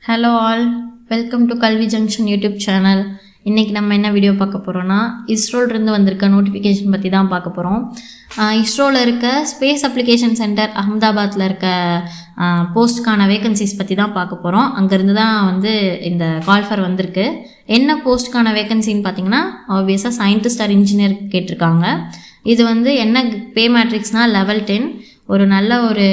Hello all, welcome to கல்வி junction YouTube channel. இன்றைக்கி நம்ம என்ன வீடியோ பார்க்க போகிறோன்னா, இஸ்ரோலிருந்து வந்திருக்க நோட்டிஃபிகேஷன் பற்றி தான் பார்க்க போகிறோம். இஸ்ரோவில் இருக்க ஸ்பேஸ் அப்ளிகேஷன் சென்டர் அகமதாபாத்தில் இருக்க போஸ்ட்டுக்கான வேகன்சிஸ் பற்றி தான் பார்க்க போகிறோம். அங்கேருந்து தான் இந்த கால்ஃபர் வந்திருக்கு. என்ன போஸ்ட்டுக்கான வேகன்சின்னு பார்த்தீங்கன்னா, ஆப்வியஸாக சயின்டிஸ்ட் ஆர் இன்ஜினியர் கேட்டிருக்காங்க. இது என்ன பே மேட்ரிக்ஸ்னால் லெவல் 10, ஒரு நல்ல ஒரு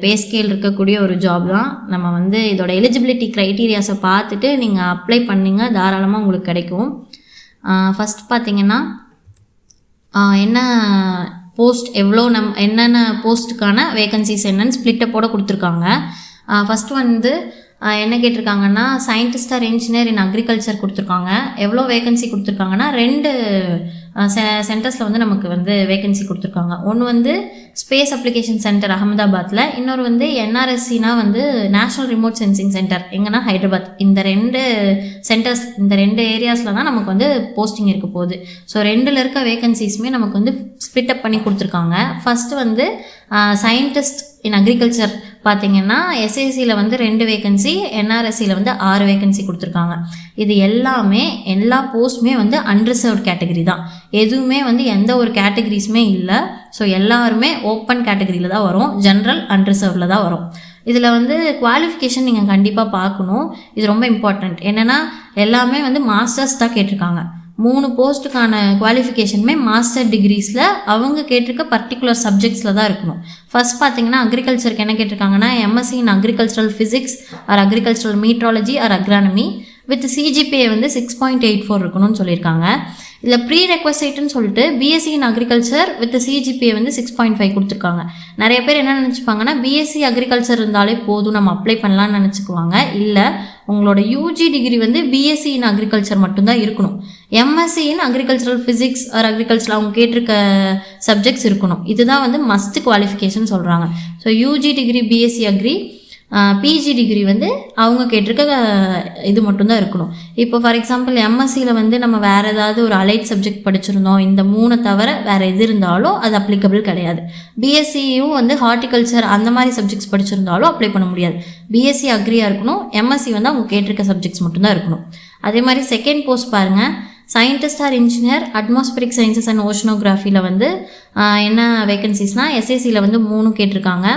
பே ஸ்கேல் இருக்கக்கூடிய ஒரு ஜாப் தான். நம்ம இதோட எலிஜிபிலிட்டி க்ரைட்டீரியாஸை பார்த்துட்டு நீங்கள் அப்ளை பண்ணிங்க, தாராளமாக உங்களுக்கு கிடைக்கும். ஃபஸ்ட் பார்த்தீங்கன்னா என்ன போஸ்ட் எவ்வளோ என்னென்ன போஸ்ட்டுக்கான வேகன்சிஸ் என்னன்னு ஸ்ப்ளிட்டப்போட கொடுத்துருக்காங்க. ஃபஸ்ட்டு என்ன கேட்டிருக்காங்கன்னா, scientist or engineer in agriculture கொடுத்துருக்காங்க. எவ்வளோ வேகன்சி கொடுத்துருக்காங்கன்னா 2 சென்டர்ஸில் நமக்கு வேகன்சி கொடுத்துருக்காங்க. ஒன்று ஸ்பேஸ் அப்ளிகேஷன் சென்டர் அகமதாபாத்தில், இன்னொரு என்ஆர்எஸ்சினா நேஷ்னல் ரிமோட் சென்சிங் சென்டர் எங்கன்னா ஹைதராபாத். இந்த 2 சென்டர்ஸ், இந்த 2 ஏரியாஸில் தான் நமக்கு போஸ்டிங் இருக்க போகுது. ஸோ 2ல் இருக்க வேகன்சிஸுமே நமக்கு ஸ்ப்ளிட்டப் பண்ணி கொடுத்துருக்காங்க. ஃபஸ்ட்டு சயின்டிஸ்ட் இன் அக்ரிகல்ச்சர் பார்த்தீங்கன்னா எஸ்ஏசியில் 2 வேகன்சி, என்ஆர்எஸ்சியில் 6 வேகன்சி கொடுத்துருக்காங்க. இது எல்லா போஸ்ட்டுமே அன்ரிசர்வ்ட் கேட்டகரி தான். எதுவுமே எந்த ஒரு கேட்டகரிஸுமே இல்லை. ஸோ எல்லாருமே ஓப்பன் கேட்டகரியில் தான் வரும், ஜென்ரல் அன்ரிசர்வ்டில் தான் வரும். இதில் குவாலிஃபிகேஷன் நீங்கள் கண்டிப்பாக பார்க்கணும். இது ரொம்ப இம்பார்ட்டண்ட். என்னென்னா எல்லாமே மாஸ்டர்ஸ் தான் கேட்டிருக்காங்க. 3 போஸ்ட்டுக்கான குவாலிஃபிகேஷனுமே மாஸ்டர் டிகிரிஸில் அவங்க கேட்டிருக்க பர்டிகுலர் சப்ஜெக்ட்ஸில் தான் இருக்கணும். ஃபஸ்ட் பார்த்தீங்கன்னா அக்ரிகல்ச்சருக்கு என்ன கேட்டிருக்காங்கன்னா, MSc in agricultural physics or agricultural meteorology or agronomy with CGPA 6.84 இருக்கணும்னு சொல்லியிருக்காங்க. இதில் ப்ரீ ரெக்வசைட்டுன்னு சொல்லிட்டு BSc in agriculture with CGPA 6.5 கொடுத்துருக்காங்க. நிறைய பேர் என்ன நினச்சிப்பாங்கன்னா, பிஎஸ்சி அக்ரிகல்ச்சர் இருந்தாலே போதும், நம்ம அப்ளை பண்ணலான்னு நினச்சிக்குவாங்க. இல்லை, உங்களோட UG degree BSc in agriculture மட்டும்தான் இருக்கணும். MSc in agricultural physics or agriculture அவங்க கேட்டிருக்க சப்ஜெக்ட்ஸ் இருக்கணும். இதுதான் மஸ்ட் குவாலிஃபிகேஷன் சொல்கிறாங்க. So UG degree BSc agri, PG degree அவங்க கேட்டிருக்க இது மட்டும்தான் இருக்கணும். இப்போ ஃபார் எக்ஸாம்பிள் எம்எஸ்சியில் நம்ம வேறு ஏதாவது ஒரு அலைட் சப்ஜெக்ட் படிச்சிருந்தோம், இந்த 3 தவிர வேறு எது இருந்தாலும் அது அப்ளிகபிள் கிடையாது. பிஎஸ்சியும் ஹார்டிகல்ச்சர் அந்த மாதிரி சப்ஜெக்ட்ஸ் படிச்சிருந்தாலும் அப்ளை பண்ண முடியாது. பிஎஸ்சி அக்ரியாக இருக்கணும், எம்எஸ்சி அவங்க கேட்டிருக்க சப்ஜெக்ட்ஸ் மட்டும்தான் இருக்கணும். அதே மாதிரி செகண்ட் போஸ்ட் பாருங்கள், scientist or engineer atmospheric sciences and ஓஷனோகிராஃபியில் என்ன வேகன்சிஸ்னால் எஸ்ஏசியில் 3 கேட்டிருக்காங்க,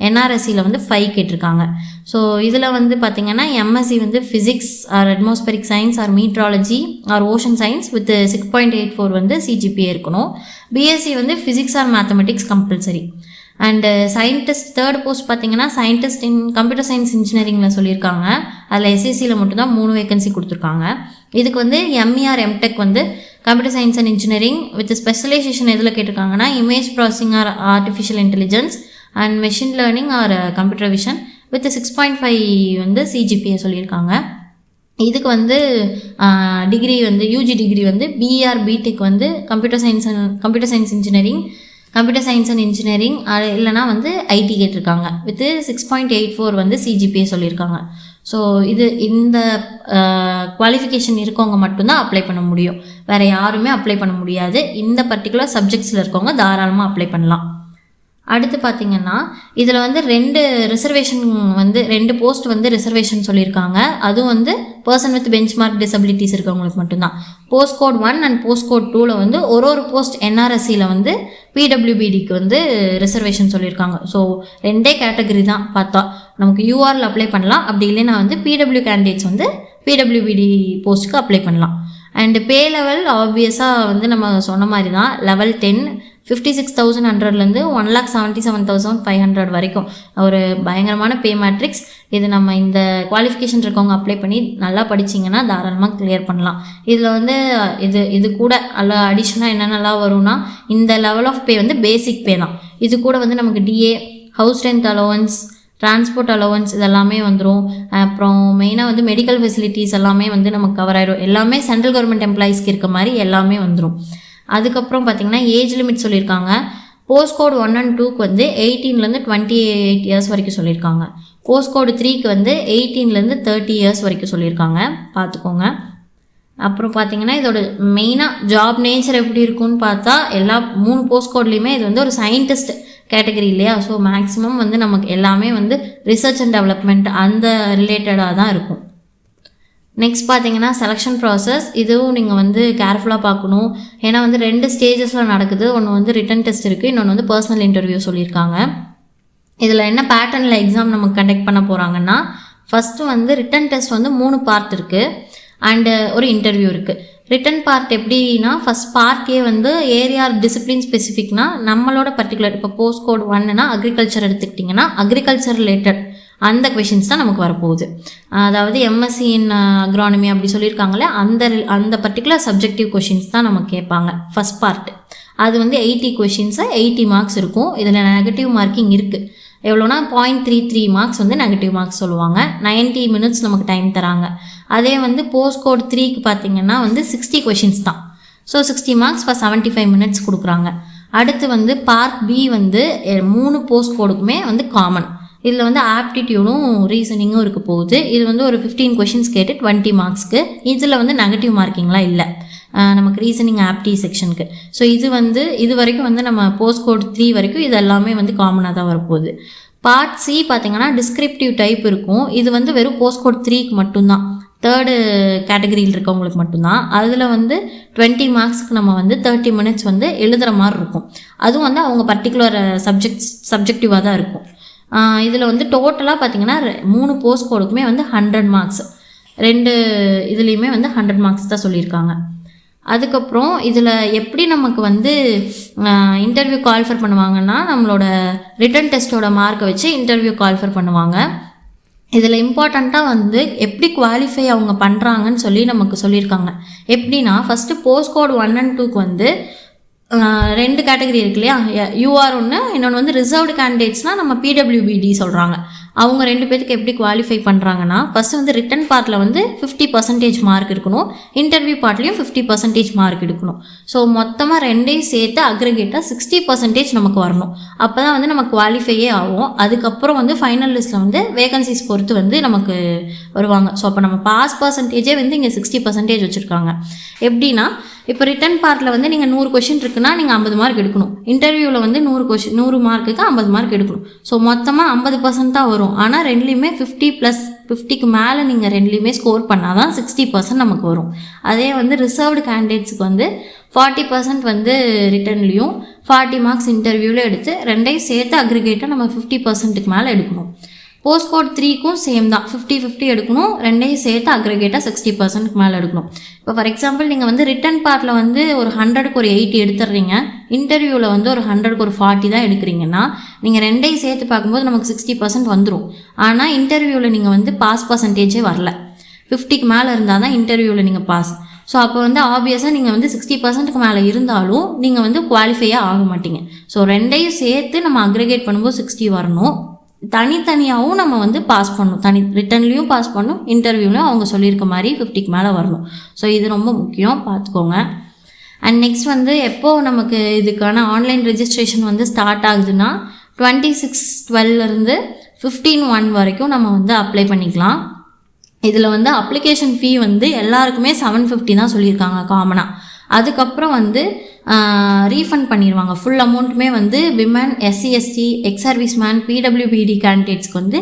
என்ஆர்எஸ்சியில் 5 கேட்டிருக்காங்க. ஸோ இதில் பார்த்திங்கன்னா MSc physics or atmospheric science or meteorology or ocean science with 6.84 CGPA இருக்கணும். BSc physics or mathematics compulsory. And scientist third post பார்த்திங்கன்னா சயின்டிஸ்ட் இன் கம்ப்யூட்டர் சயின்ஸ் இன்ஜினியரிங்கில் சொல்லியிருக்காங்க. அதில் எஸ்எஸ்சியில் மட்டும்தான் 3 வேகன்சி கொடுத்துருக்காங்க. இதுக்கு ME or MTech computer science and engineering with specialization எதில் கேட்டிருக்காங்கன்னா, image processing or artificial intelligence and machine learning or computer vision with 6.5 CGPA சொல்லியிருக்காங்க. இதுக்கு degree UG degree PR BTech computer science engineering, computer science and engineering இல்லைனா IT கேட்டிருக்காங்க with 6.84 CGPA சொல்லியிருக்காங்க. So இந்த qualification இருக்கவங்க மட்டும்தான் அப்ளை பண்ண முடியும், வேறு யாருமே அப்ளை பண்ண முடியாது. இந்த பர்டிகுலர் சப்ஜெக்ட்ஸில் இருக்கவங்க தாராளமாக அப்ளை பண்ணலாம். அடுத்து பார்த்திங்கன்னா இதில் 2 ரிசர்வேஷன் 2 போஸ்ட் ரிசர்வேஷன் சொல்லியிருக்காங்க. அதுவும் பர்சன் வித் பெஞ்ச்மார்க் டிசபிலிட்டிஸ் இருக்கவங்களுக்கு மட்டும்தான். Post code 1 and post code 2ல் ஒரு போஸ்ட் என்ஆர்எஸ்சியில் பிடபிள்யூபிடிக்கு ரிசர்வேஷன் சொல்லியிருக்காங்க. ஸோ 2 கேட்டகரி தான் பார்த்தா, நமக்கு யூஆரில் அப்ளை பண்ணலாம், அப்படி இல்லைன்னா பிடபிள்யூ கேண்டிடேட்ஸ் பிடபிள்யூபிடி போஸ்ட்டுக்கு அப்ளை பண்ணலாம். அண்டு பே லெவல் ஆப்வியஸாக நம்ம சொன்ன மாதிரி தான், லெவல் 10 56,100லேருந்து 1,77,500 வரைக்கும் ஒரு பயங்கரமான பே மேட்ரிக்ஸ். இது நம்ம இந்த குவாலிஃபிகேஷன் இருக்கவங்க அப்ளை பண்ணி நல்லா படிச்சிங்கன்னா தாராளமாக கிளியர் பண்ணலாம். இதில் இது கூட அடிஷ்னலாக என்னென்னலாம் வரும்னா, இந்த லெவல் ஆஃப் பே பேசிக் பே தான். இது கூட நமக்கு DA, house rent allowance, transport allowance இதெல்லாமே வந்துடும். அப்புறம் மெயினாக மெடிக்கல் ஃபெசிலிட்டிஸ் எல்லாமே நமக்கு கவர் ஆகிடும். எல்லாமே சென்ட்ரல் கவர்மெண்ட் எம்ப்ளாயீஸ்க்கு இருக்க மாதிரி எல்லாமே வந்துடும். அதுக்கப்புறம் பார்த்திங்கன்னா ஏஜ் லிமிட் சொல்லியிருக்காங்க. போஸ்ட் கோட் 1 and 2க்கு 18லேருந்து 28 இயர்ஸ் வரைக்கும் சொல்லியிருக்காங்க. போஸ்ட் கோடு 3க்கு 18லேருந்து 30 இயர்ஸ் வரைக்கும் சொல்லியிருக்காங்க, பார்த்துக்கோங்க. அப்புறம் பார்த்திங்கன்னா இதோட மெயினாக ஜாப் நேச்சர் எப்படி இருக்குன்னு பார்த்தா, எல்லா 3 போஸ்ட் கோட்லேயுமே இது ஒரு சயின்டிஸ்ட் கேட்டகரி இல்லையா. ஸோ மேக்ஸிமம் வந்து நமக்கு எல்லாமே வந்து ரிசர்ச் அண்ட் டெவலப்மெண்ட் அந்த ரிலேட்டடாக தான் இருக்கும். நெக்ஸ்ட் பார்த்தீங்கன்னா செலெக்ஷன் ப்ராசஸ். இதுவும் நீங்கள் வந்து கேர்ஃபுல்லாக பார்க்கணும். ஏன்னா வந்து 2 ஸ்டேஜஸில் நடக்குது. ஒன்று வந்து ரிட்டன் டெஸ்ட் இருக்குது, இன்னொன்று வந்து பர்சனல் இன்டர்வியூ சொல்லியிருக்காங்க. இதில் என்ன பேட்டர்னில் எக்ஸாம் நமக்கு கண்டக்ட் பண்ண போகிறாங்கன்னா, ஃபஸ்ட்டு வந்து ரிட்டன் டெஸ்ட் வந்து 3 பார்ட் இருக்குது அண்டு ஒரு இன்டர்வியூ இருக்குது. ரிட்டன் பார்ட் எப்படின்னா, ஃபஸ்ட் பார்ட்டே வந்து ஏரியா டிசிப்ளின் ஸ்பெசிஃபிக்னா நம்மளோட பர்டிகுலர், இப்போ போஸ்ட் கோட் 1னா அக்ரிகல்ச்சர் எடுத்துக்கிட்டிங்கன்னா அக்ரிகல்ச்சர் ரிலேட்டட் அந்த கொஷின்ஸ் தான் நமக்கு வரப்போகுது. அதாவது எம்எஸ்சி இன் அக்ரானமி அப்படி சொல்லியிருக்காங்களே அந்த பர்டிகுலர் சப்ஜெக்டிவ் கொஷின்ஸ் தான் நமக்கு கேட்பாங்க ஃபஸ்ட் பார்ட். அது வந்து 80 கொஷின்ஸை 80 மார்க்ஸ் இருக்கும். இதில் நெகட்டிவ் மார்க்கிங் இருக்குது. எவ்வளோனா 0.33 மார்க்ஸ் வந்து நெகட்டிவ் மார்க்ஸ் சொல்லுவாங்க. 90 மினிட்ஸ் நமக்கு டைம் தராங்க. அதே வந்து போஸ்ட் கோட் 3க்கு பார்த்திங்கன்னா வந்து 60 கொஷின்ஸ் தான். ஸோ 60 மார்க்ஸ் ஃபார் 75 மினிட்ஸ் கொடுக்குறாங்க. அடுத்து வந்து பார்ட் பி வந்து 3 போஸ்ட் கோடுக்குமே வந்து காமன். இதில் வந்து ஆப்டிடியூடும் ரீசனிங்கும் இருக்க போகுது. இது வந்து ஒரு 15 கொஷின்ஸ் கேட்டு 20 மார்க்ஸ்க்கு. இதில் வந்து நெகட்டிவ் மார்க்கிங்லாம் இல்லை நமக்கு ரீசனிங் ஆப்டி செக்ஷனுக்கு. ஸோ இது வரைக்கும் வந்து நம்ம போஸ்ட் கோட் 3 வரைக்கும் இது எல்லாமே வந்து காமனாக தான் வரப்போகுது. பார்ட் சி பார்த்திங்கன்னா டிஸ்கிரிப்டிவ் டைப் இருக்கும். இது வந்து வெறும் போஸ்ட் கோட் 3க்கு மட்டும்தான், 3rd கேட்டகரியில் இருக்கவங்களுக்கு மட்டும்தான். அதில் வந்து 20 மார்க்ஸ்க்கு நம்ம வந்து 30 மினிட்ஸ் வந்து எழுதுகிற மாதிரி இருக்கும். அதுவும் வந்து அவங்க பர்டிகுலர் சப்ஜெக்டிவாக தான் இருக்கும். இதில் வந்து டோட்டலாக பார்த்திங்கன்னா 3 போஸ்ட் கோடுக்குமே வந்து 100 மார்க்ஸ். 2 இதுலேயுமே வந்து 100 மார்க்ஸ் தான் சொல்லியிருக்காங்க. அதுக்கப்புறம் இதில் எப்படி நமக்கு வந்து இன்டர்வியூ கால்ஃபர் பண்ணுவாங்கன்னா, நம்மளோட ரிட்டன் டெஸ்ட்டோட மார்க்கை வச்சு இன்டர்வியூ கால்ஃபர் பண்ணுவாங்க. இதில் இம்பார்ட்டண்ட்டாக வந்து எப்படி குவாலிஃபை அவங்க பண்ணுறாங்கன்னு சொல்லி நமக்கு சொல்லியிருக்காங்க. எப்படின்னா, ஃபஸ்ட்டு போஸ்ட் கோட் 1 and 2க்கு வந்து 2 கேட்டகரி இருக்கு இல்லையா, யூஆர் ஒன்று, இன்னொன்று வந்து ரிசர்வ்டு கேண்டிடேட்ஸ்னால் நம்ம பிடபிள்யூபிடி சொல்கிறாங்க. அவங்க 2 பேருக்கு எப்படி குவாலிஃபை பண்ணுறாங்கன்னா, ஃபஸ்ட்டு வந்து ரிட்டன் பார்ட்டில் வந்து 50% மார்க் இருக்கணும், இன்டர்வியூ பார்ட்லேயும் 50% மார்க் எடுக்கணும். ஸோ மொத்தமாக 2ஐயும் சேர்த்து அக்ரிகேட்டாக 60% நமக்கு வரணும். அப்போ தான் வந்து நம்ம குவாலிஃபையே ஆகும். அதுக்கப்புறம் வந்து ஃபைனல் லிஸ்ட்டில் வந்து வேகன்சிஸ் பொறுத்து வந்து நமக்கு வருவாங்க. ஸோ அப்போ நம்ம பாஸ் பர்சன்டேஜே வந்து இங்கே 60% வச்சுருக்காங்க. எப்படின்னா, இப்போ ரிட்டன் பார்ட்டில் வந்து நீங்கள் 100 கொஷின் இருக்குன்னா நீங்கள் 50 மார்க் எடுக்கணும். இன்டர்வியூவில் வந்து 100 மார்க்குக்கு 50 மார்க் எடுக்கணும். ஸோ மொத்தமாக 50% தான் வரும். ஆனால் 2லேயுமே 50க்கு மேலே நீங்கள் 2லேயுமே ஸ்கோர் பண்ணால் தான் 60% நமக்கு வரும். அதே வந்து ரிசர்வ்டு கேண்டிடேட்ஸுக்கு வந்து 40% வந்து ரிட்டன்லேயும் 40 மார்க்ஸ் இன்டர்வியூவில் எடுத்து 2ஐயும் சேர்த்து அக்ரிகேட்டாக நம்ம 50%க்கு மேலே எடுக்கணும். போஸ்ட் கோட் 3க்கும் சேம் தான், 50-50 எடுக்கணும். 2ஐயும் சேர்த்து அக்ரிகேட்டாக 60%க்கு மேலே எடுக்கணும். இப்போ ஃபார் எக்ஸாம்பிள் நீங்கள் வந்து ரிட்டன் பார்ட்டில் வந்து ஒரு 100க்கு ஒரு 80 எடுத்துடுறீங்க, இன்டர்வியூவில் வந்து ஒரு 100க்கு ஒரு 40 தான் எடுக்கிறீங்கன்னா, நீங்கள் 2ஐயும் சேர்த்து பார்க்கும்போது நமக்கு 60% வந்துடும். ஆனால் இன்டர்வியூவில் நீங்கள் வந்து பாஸ் பர்சன்டேஜே வரல, 50க்கு மேலே இருந்தால் தான் இன்டர்வியூவில் நீங்கள் பாஸ். ஸோ அப்போ வந்து ஆப்வியஸாக நீங்கள் வந்து 60%க்கு மேலே இருந்தாலும் நீங்கள் வந்து குவாலிஃபையாக ஆக மாட்டீங்க. ஸோ 2ஐயும் சேர்த்து நம்ம அக்ரிகேட் பண்ணும்போது 60 வரணும். தனித்தனியாகவும் நம்ம வந்து பாஸ் பண்ணணும், ரிட்டன்லேயும் பாஸ் பண்ணணும், இன்டர்வியூலையும் அவங்க சொல்லியிருக்க மாதிரி 50க்கு மேலே வரணும். ஸோ இது ரொம்ப முக்கியம், பார்த்துக்கோங்க. அண்ட் நெக்ஸ்ட் வந்து எப்போது நமக்கு இதுக்கான ஆன்லைன் ரெஜிஸ்ட்ரேஷன் வந்து ஸ்டார்ட் ஆகுதுன்னா 26/12 15/1 வரைக்கும் நம்ம வந்து அப்ளை பண்ணிக்கலாம். இதில் வந்து அப்ளிகேஷன் ஃபீ வந்து எல்லாருக்குமே 750 தான் சொல்லியிருக்காங்க காமனாக. அதுக்கப்புறம் வந்து ரீஃபண்ட் பண்ணிடுவாங்க. ஃபுல் அமௌண்ட்டுமே வந்து women, SC/ST, ex service man, பிடபிள்யூபிடி கேண்டிடேட்ஸ்க்கு வந்து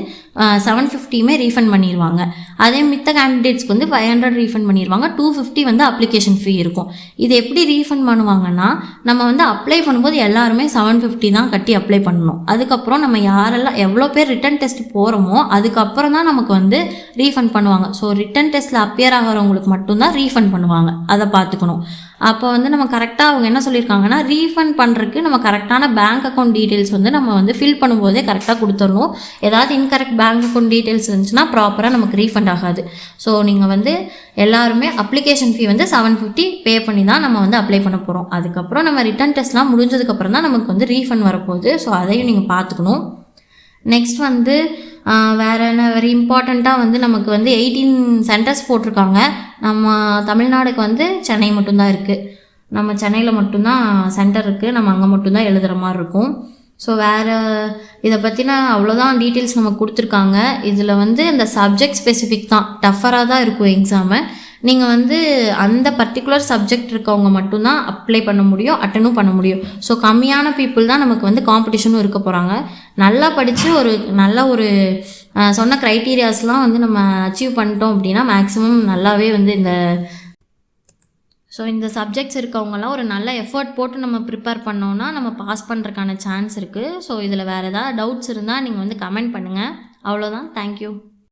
750மே ரீஃபண்ட் பண்ணிடுவாங்க. அதே மித்த கேண்டிடேட்ஸ்க்கு வந்து 500 ரீஃபண்ட் பண்ணிடுவாங்க. 250 வந்து அப்ளிகேஷன் ஃபீ இருக்கும். இது எப்படி ரீஃபண்ட் பண்ணுவாங்கன்னா, நம்ம வந்து அப்ளை பண்ணும்போது எல்லாருமே 750 தான் கட்டி அப்ளை பண்ணணும். அதுக்கப்புறம் நம்ம யாரெல்லாம் எவ்வளோ பேர் ரிட்டன் டெஸ்ட் போகிறோமோ அதுக்கப்புறம் தான் நமக்கு வந்து ரீஃபண்ட் பண்ணுவாங்க. ஸோ ரிட்டன் டெஸ்ட்டில் அப்பியர் ஆகிறவங்களுக்கு மட்டும்தான் ரீஃபண்ட் பண்ணுவாங்க, அதை பார்த்துக்கணும். அப்போ வந்து நம்ம கரெக்டாக அவங்க என்ன சொல்லியிருக்காங்கன்னா, ரீஃபண்ட் பண்ணுறதுக்கு நம்ம கரெக்டான பேங்க் அக்கௌண்ட் டீட்டெயில்ஸ் வந்து நம்ம வந்து ஃபில் பண்ணும்போதே கரெக்டாக கொடுத்துடணும். ஏதாவது இன்கரெக்ட் பேங்க் அக்கௌண்ட் டீட்டெயில்ஸ் இருந்துச்சுன்னா ப்ராப்பராக நமக்கு ரீஃபண்ட் ஆகாது. ஸோ நீங்கள் வந்து எல்லாருமே அப்ளிகேஷன் ஃபீ வந்து 750 பே பண்ணி தான் நம்ம வந்து அப்ளை பண்ண போகிறோம். அதுக்கப்புறம் நம்ம ரிட்டன் டெஸ்ட்லாம் முடிஞ்சதுக்கப்புறம் தான் நமக்கு வந்து ரீஃபண்ட் வரப்போகுது. ஸோ அதையும் நீங்கள் பார்த்துக்கணும். நெக்ஸ்ட் வந்து வேறு என்ன வெரி இம்பார்ட்டண்ட்டாக வந்து நமக்கு வந்து 18 சென்டர்ஸ் போட்டிருக்காங்க. நம்ம தமிழ்நாடுக்கு வந்து சென்னை மட்டும்தான் இருக்குது. நம்ம சென்னையில் மட்டும்தான் சென்டர் இருக்குது. நம்ம அங்கே மட்டும்தான் எழுதுகிற மாதிரி இருக்கும். ஸோ வேறு இதை பற்றின அவ்வளோதான் டீட்டெயில்ஸ் நமக்கு கொடுத்துருக்காங்க. இதில் வந்து இந்த சப்ஜெக்ட் ஸ்பெசிஃபிக் தான், டஃபராக தான் இருக்கும் எக்ஸாமு. நீங்கள் வந்து அந்த பர்டிகுலர் சப்ஜெக்ட் இருக்கவங்க மட்டும்தான் அப்ளை பண்ண முடியும், அட்டனும் பண்ண முடியும். ஸோ கம்மியான பீப்புள் தான் நமக்கு வந்து காம்படிஷனும் இருக்க போகிறாங்க. நல்லா படித்து ஒரு நல்ல ஒரு சொன்ன க்ரைட்டீரியாஸ்லாம் வந்து நம்ம அச்சீவ் பண்ணிட்டோம் அப்படின்னா மேக்ஸிமம் நல்லாவே வந்து இந்த சப்ஜெக்ட்ஸ் இருக்கவங்கலாம் ஒரு நல்ல எஃபர்ட் போட்டு நம்ம ப்ரிப்பேர் பண்ணோன்னா நம்ம பாஸ் பண்ணுறதுக்கான சான்ஸ் இருக்குது. ஸோ இதில் வேறு ஏதாவது டவுட்ஸ் இருந்தால் நீங்கள் வந்து கமெண்ட் பண்ணுங்கள். அவ்வளோதான். தேங்க்யூ.